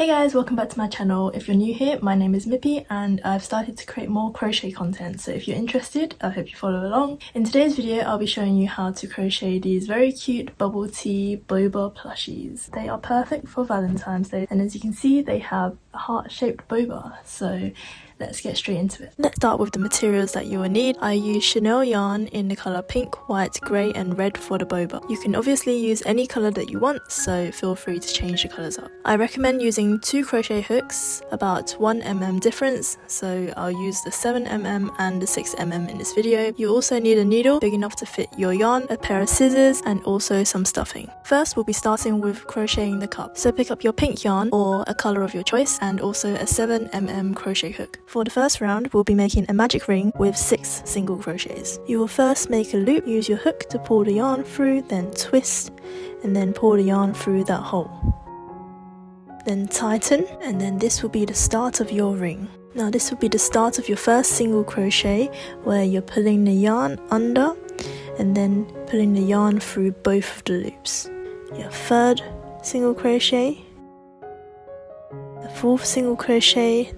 Hey guys, welcome back to my channel. If you're new here, my name is Mippy and I've started to create more crochet content, so if you're interested, I hope you follow along. In today's video, I'll be showing you how to crochet these very cute bubble tea Boba plushies. They are perfect for Valentine's Day, and as you can see, they have a heart-shaped boba, so let's get straight into it. Let's start with the materials that you will need. I use chenille yarn in the colour pink, white, grey and red for the boba. You can obviously use any colour that you want, so feel free to change the colours up. I recommend using 2 crochet hooks, about 1mm difference, so I'll use the 7mm and the 6mm in this video. You also need a needle big enough to fit your yarn, a pair of scissors and also some stuffing. First we'll be starting with crocheting the cup, so pick up your pink yarn or a colour of your choice and also a 7mm crochet hook. For the first round, we'll be making a magic ring with 6 single crochets. You will first make a loop, use your hook to pull the yarn through, then twist, and then pull the yarn through that hole. Then tighten, and then this will be the start of your ring. Now this will be the start of your first single crochet, where you're pulling the yarn under, and then pulling the yarn through both of the loops. Your third single crochet, the fourth single crochet,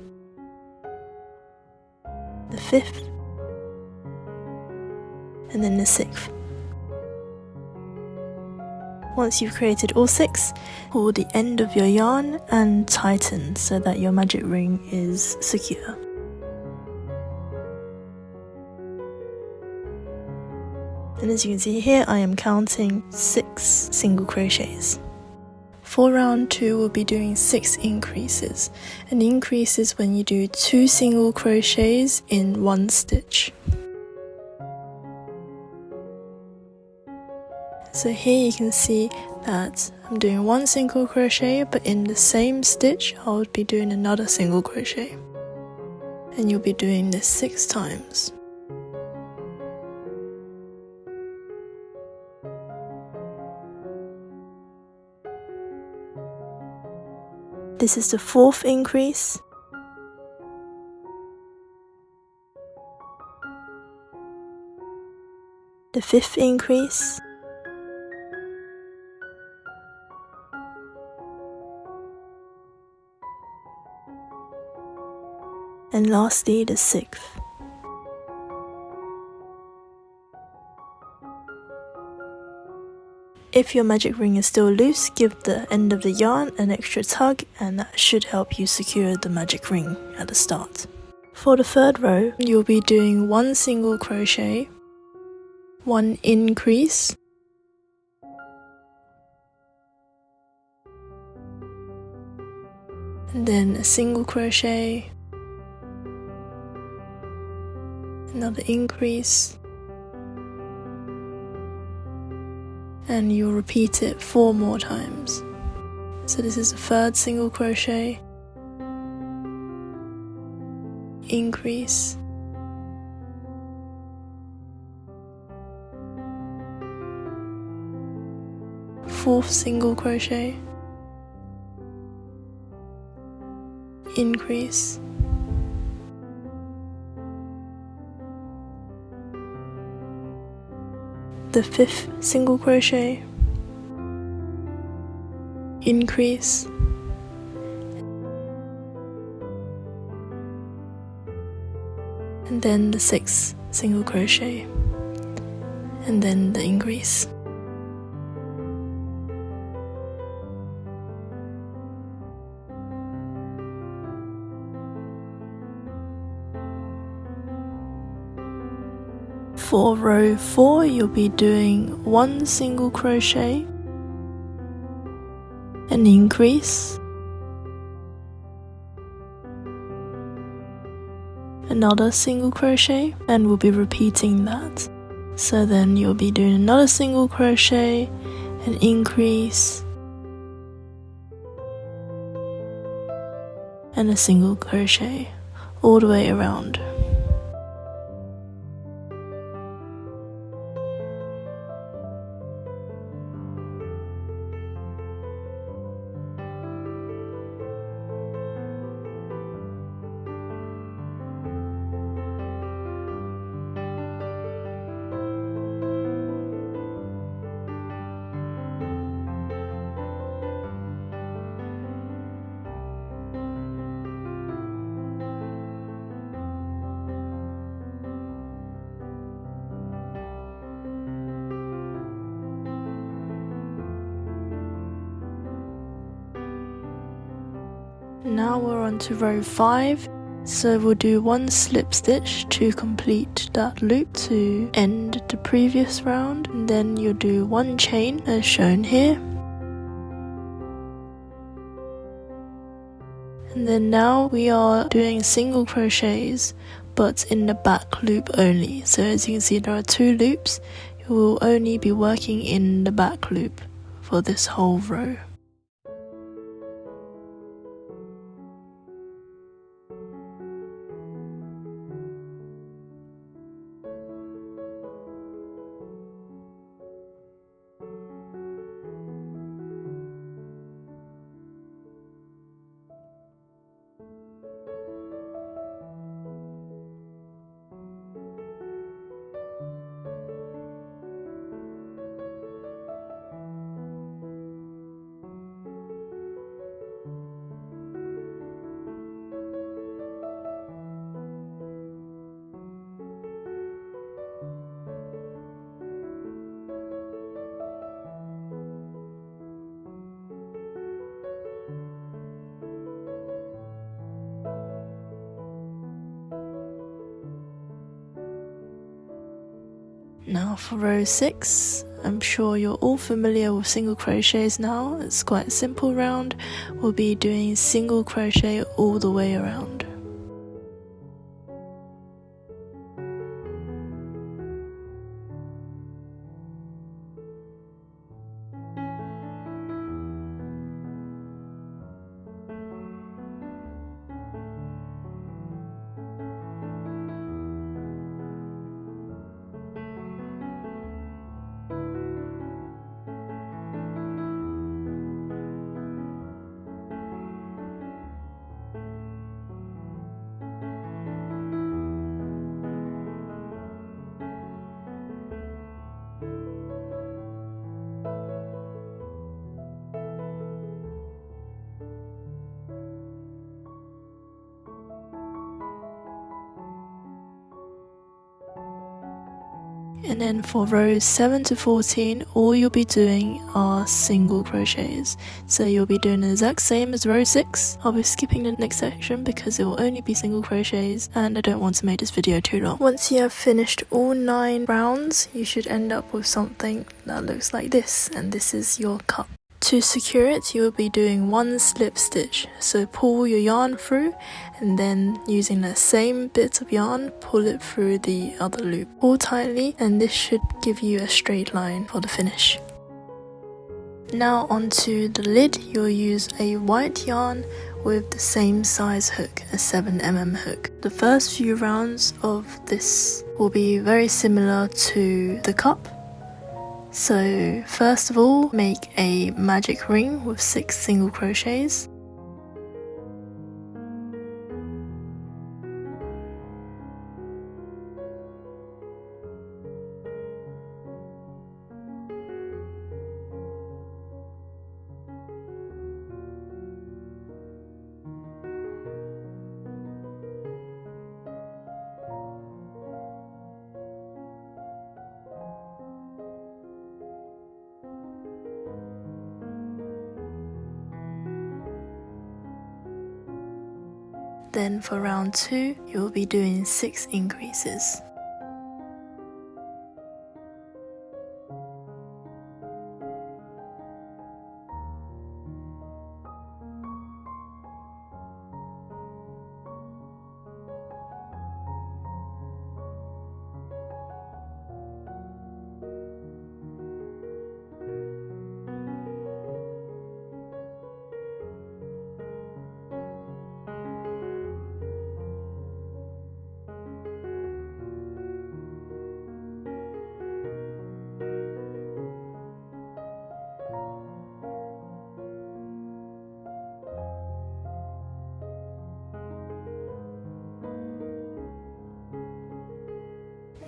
the 5th, and then the 6th. Once you've created all 6, pull the end of your yarn and tighten so that your magic ring is secure. And as you can see here, I am counting 6 single crochets. For round 2, we'll be doing 6 increases. An increase is when you do 2 single crochets in 1 stitch. So here you can see that I'm doing 1 single crochet, but in the same stitch I would be doing another single crochet. And you'll be doing this 6 times. This is the 4th increase. The 5th increase. And lastly, the 6th. If your magic ring is still loose, give the end of the yarn an extra tug, and that should help you secure the magic ring at the start. For the 3rd row, you'll be doing 1 single crochet, 1 increase, and then a single crochet, another increase, and you'll repeat it 4 more times. So this is the 3rd single crochet, increase, fourth single crochet, increase, the 5th single crochet, increase, and then the 6th single crochet, and then the increase. For row 4, you'll be doing 1 single crochet, an increase, another single crochet, and we'll be repeating that. So then you'll be doing another single crochet, an increase, and a single crochet all the way around. Now we're on to row 5. So we'll do 1 slip stitch to complete that loop to end the previous round, and then you'll do 1 chain as shown here. And then now we are doing single crochets but in the back loop only. So as you can see, there are 2 loops. You will only be working in the back loop for this whole row. Now for row 6, I'm sure you're all familiar with single crochets now. It's quite a simple round. We'll be doing single crochet all the way around. And then for rows 7 to 14, all you'll be doing are single crochets. So you'll be doing the exact same as row 6. I'll be skipping the next section because it will only be single crochets and I don't want to make this video too long. Once you have finished all 9 rounds, you should end up with something that looks like this, and this is your cup. To secure it, you will be doing 1 slip stitch. So pull your yarn through and then using the same bit of yarn, pull it through the other loop. Pull tightly and this should give you a straight line for the finish. Now onto the lid, you'll use a white yarn with the same size hook, a 7mm hook. The first few rounds of this will be very similar to the cup. So first of all, make a magic ring with 6 single crochets. Then for round 2, you'll be doing 6 increases.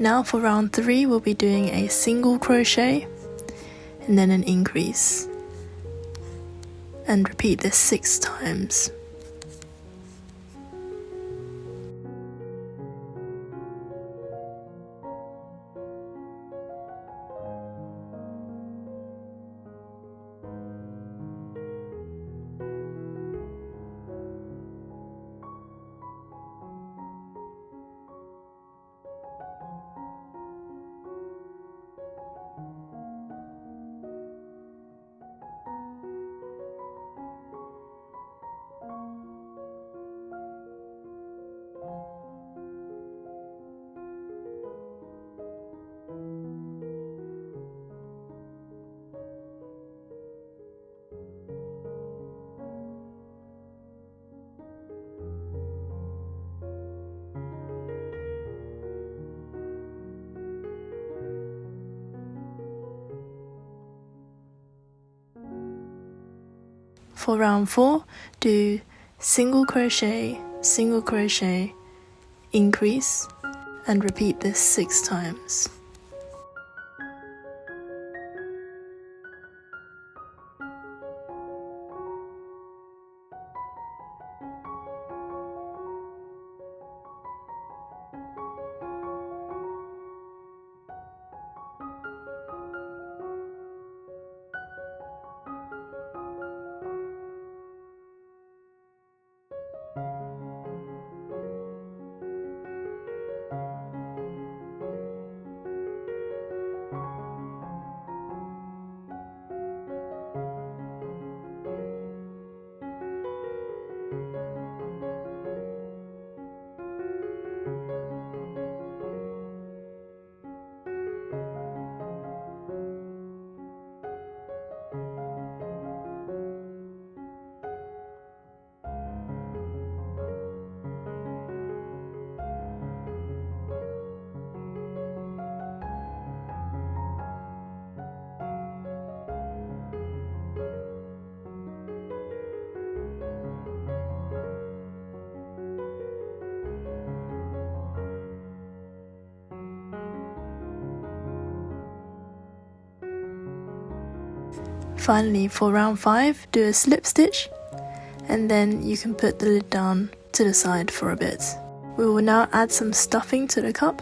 Now for round 3, we'll be doing a single crochet and then an increase, and repeat this 6 times. For round 4, do single crochet, increase, and repeat this 6 times. Finally, for round 5, do a slip stitch, and then you can put the lid down to the side for a bit. We will now add some stuffing to the cup.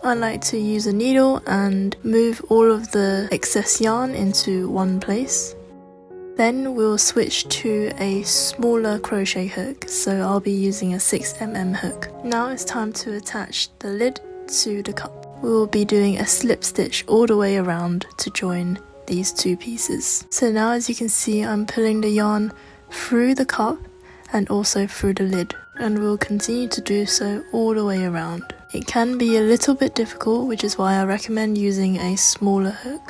I like to use a needle and move all of the excess yarn into one place. Then we'll switch to a smaller crochet hook, so I'll be using a 6mm hook. Now it's time to attach the lid to the cup. We will be doing a slip stitch all the way around to join these 2 pieces. So now, as you can see, I'm pulling the yarn through the cup and also through the lid, and we'll continue to do so all the way around. It can be a little bit difficult, which is why I recommend using a smaller hook.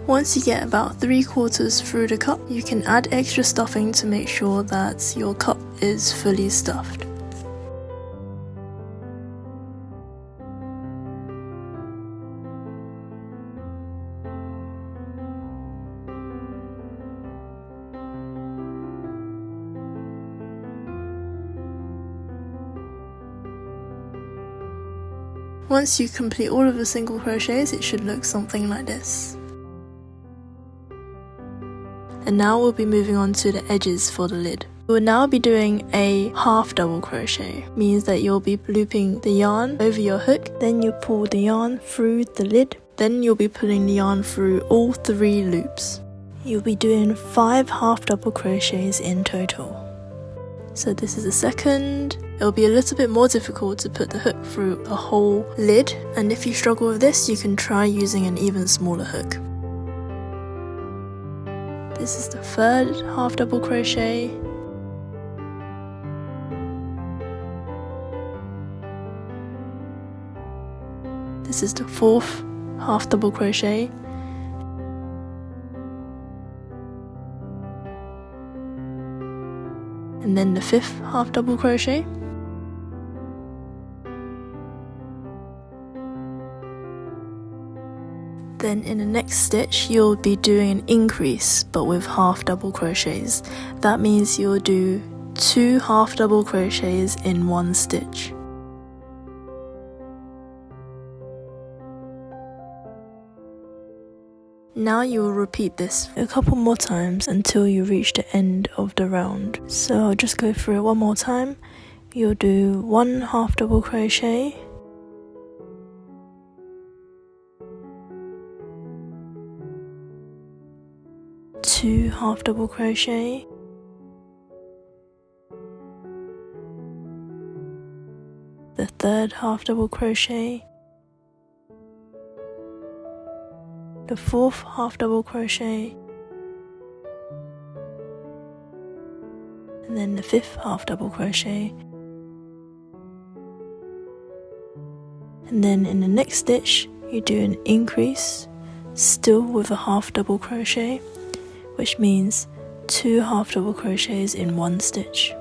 Once you get about 3/4 through the cup, you can add extra stuffing to make sure that your cup is fully stuffed. Once you complete all of the single crochets, it should look something like this. And now we'll be moving on to the edges for the lid. We'll now be doing a half double crochet, means that you'll be looping the yarn over your hook, then you pull the yarn through the lid, then you'll be pulling the yarn through all 3 loops. You'll be doing 5 half double crochets in total. So this is the second. It'll be a little bit more difficult to put the hook through a whole lid, and if you struggle with this, you can try using an even smaller hook. This is the third half double crochet. This is the 4th half double crochet. And then the 5th half double crochet. Then in the next stitch you'll be doing an increase but with half double crochets. That means you'll do 2 half double crochets in one stitch. Now you will repeat this a couple more times until you reach the end of the round. So I'll just go through it one more time. You'll do 1 half double crochet, two half double crochet, the third half double crochet, the fourth half double crochet, and then the fifth half double crochet. And then in the next stitch you do an increase, still with a half double crochet, which means 2 half double crochets in one stitch.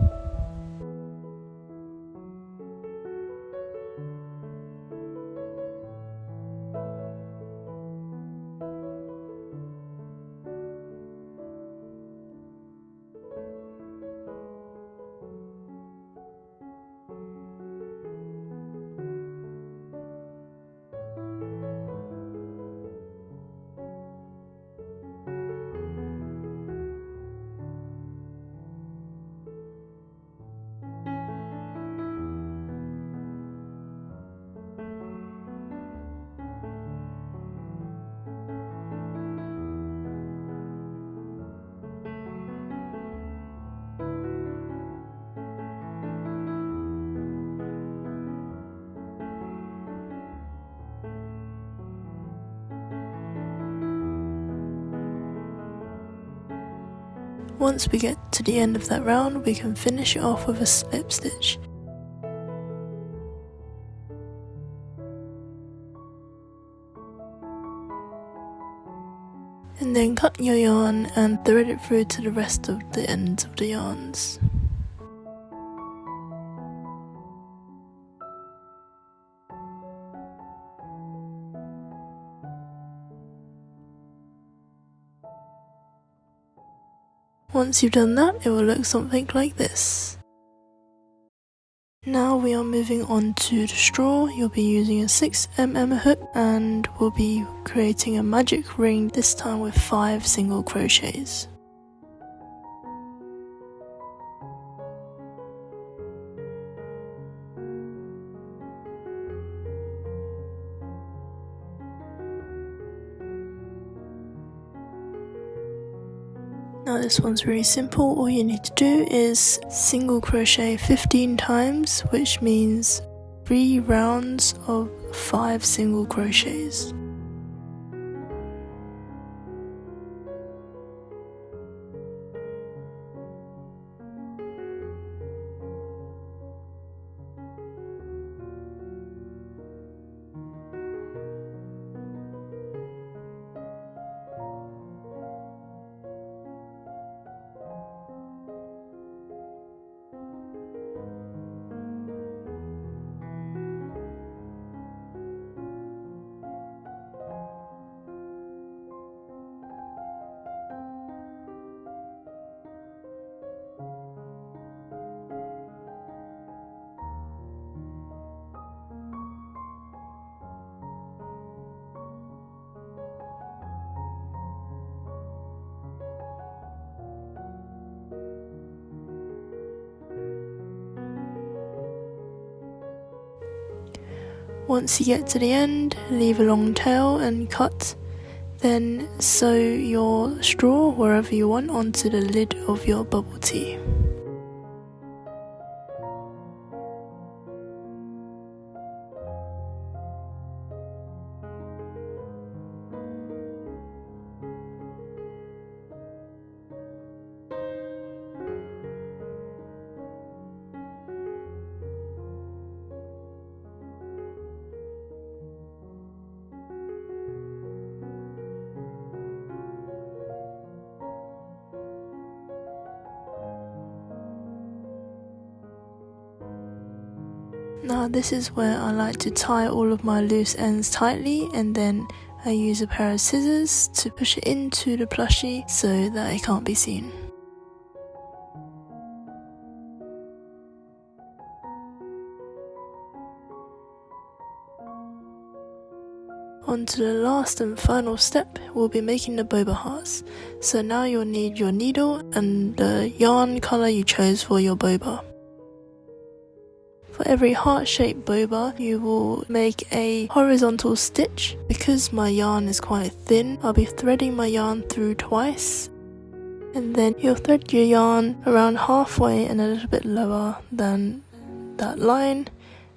Once we get to the end of that round, we can finish it off with a slip stitch. And then cut your yarn and thread it through to the rest of the ends of the yarns. Once you've done that, it will look something like this. Now we are moving on to the straw. You'll be using a 6mm hook and we'll be creating a magic ring, this time with 5 single crochets. Now this one's really simple. All you need to do is single crochet 15 times, which means 3 rounds of 5 single crochets. Once you get to the end, leave a long tail and cut. Then sew your straw wherever you want onto the lid of your bubble tea. Now this is where I like to tie all of my loose ends tightly, and then I use a pair of scissors to push it into the plushie so that it can't be seen. On to the last and final step, we'll be making the boba hearts. So now you'll need your needle and the yarn colour you chose for your boba. For every heart-shaped boba, you will make a horizontal stitch. Because my yarn is quite thin, I'll be threading my yarn through twice. And then you'll thread your yarn around halfway and a little bit lower than that line.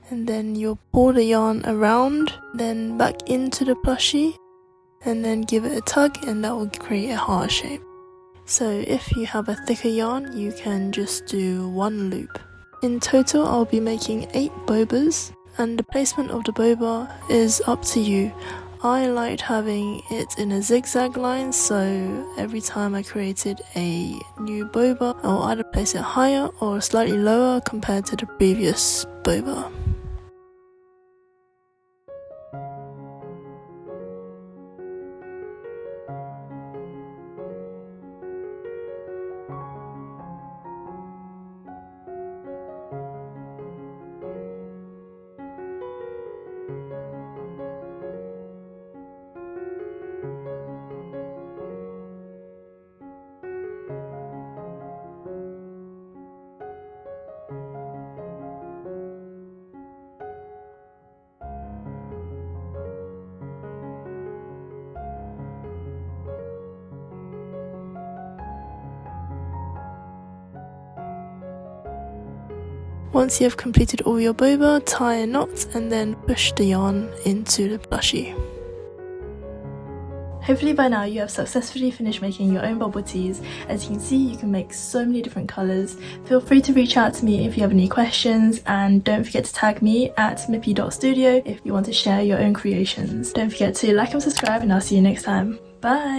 And then you'll pull the yarn around, then back into the plushie, and then give it a tug, and that will create a heart shape. So if you have a thicker yarn, you can just do one loop. In total, I'll be making 8 bobas, and the placement of the boba is up to you. I liked having it in a zigzag line, so every time I created a new boba, I'll either place it higher or slightly lower compared to the previous boba. Once you have completed all your boba, tie a knot and then push the yarn into the plushie. Hopefully by now you have successfully finished making your own bubble tees. As you can see, you can make so many different colours. Feel free to reach out to me if you have any questions, and don't forget to tag me at mippy.studio if you want to share your own creations. Don't forget to like and subscribe, and I'll see you next time. Bye!